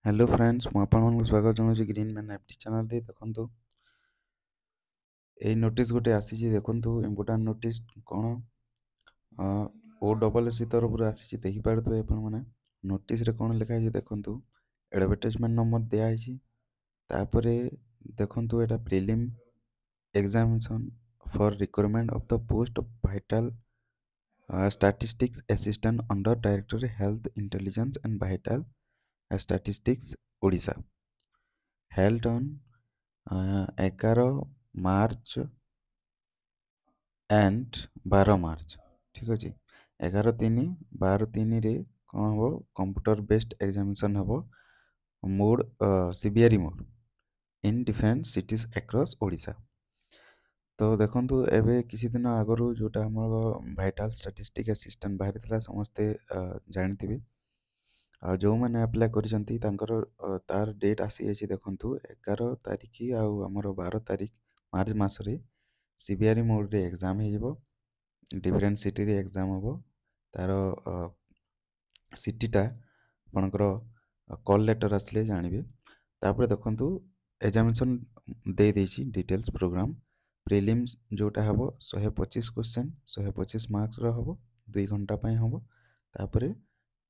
Hello friends ମୁଁ ଆପଣମାନଙ୍କୁ ସ୍ୱାଗତ ଜଣାଉଛି ଗ୍ରୀନ୍ ମ୍ୟାନ୍ ଏଫ୍ଡି ଚ୍ୟାନେଲରେ। ଦେଖନ୍ତୁ ଏଇ ନୋଟିସ୍ ଗୋଟେ ଆସିଛି, ଦେଖନ୍ତୁ ଇମ୍ପୋର୍ଟାଣ୍ଟ ନୋଟିସ୍ କ'ଣ OSSC ତରଫରୁ ଆସିଛି, ଦେଖିପାରୁଥିବେ ଆପଣମାନେ। ନୋଟିସ୍ରେ କ'ଣ ଲେଖା ହେଇଛି ଦେଖନ୍ତୁ, ଆଡ଼ଭର୍ଟାଇଜମେଣ୍ଟ ନମ୍ବର ଦିଆହେଇଛି, ତାପରେ ଦେଖନ୍ତୁ ଏଇଟା prelim examination for requirement of the post of vital statistics assistant under Directorate Health Intelligence and Vital Statistics Odisha, held on 11 March and 12 March. ଠିକ୍ ଅଛି, 11/3 12/3ରେ କ'ଣ ହେବ, କମ୍ପ୍ୟୁଟର ବେସ୍ଡ ଏକ୍ଜାମିନେସନ୍ ହେବ, mode CBRE mode in different cities across Odisha. ତ ଦେଖନ୍ତୁ ଏବେ କିଛି ଦିନ ଆଗରୁ ଯେଉଁଟା ଆମର ଭାଇଟାଲ୍ ଷ୍ଟାଟିଷ୍ଟିକ୍ ଆସିଷ୍ଟାଣ୍ଟ ବାହାରିଥିଲା, ସମସ୍ତେ ଜାଣିଥିବେ। ଆଉ ଯେଉଁମାନେ ଆପ୍ଲାଏ କରିଛନ୍ତି ତାଙ୍କର ତାର ଡେଟ୍ ଆସିଯାଇଛି, ଦେଖନ୍ତୁ 11 ତାରିଖ ଆଉ ଆମର 12 ତାରିଖ ମାର୍ଚ୍ଚ ମାସରେ CBRE ମୋଡ଼ରେ ଏକ୍ଜାମ୍ ହେଇଯିବ, ଡିଫରେଣ୍ଟ ସିଟିରେ ଏକ୍ଜାମ୍ ହେବ। ତାର ସିଟିଟା ଆପଣଙ୍କର କଲ୍ ଲେଟର୍ ଆସିଲେ ଜାଣିବେ। ତାପରେ ଦେଖନ୍ତୁ ଏକ୍ଜାମିନେସନ୍ ଦେଇଦେଇଛି ଡିଟେଲ୍ସ ପ୍ରୋଗ୍ରାମ୍। ପ୍ରିଲିମ୍ସ ଯେଉଁଟା ହେବ 125 କ୍ୱେଶ୍ଚନ୍ 125 ମାର୍କସର ହେବ, 2 ଘଣ୍ଟା ପାଇଁ ହେବ। ତାପରେ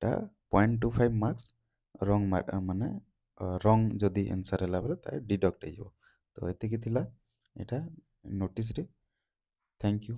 ଟା 0.25 ମାର୍କସ୍ ମାନେ ରଙ୍ଗ ଯଦି ଆନ୍ସର୍ ହେଲା ପରେ ତାହେଲେ ଡିଡକ୍ଟ ହେଇଯିବ। ତ ଏତିକି ଥିଲା ଏଇଟା ନୋଟିସ୍ରେ। Thank you.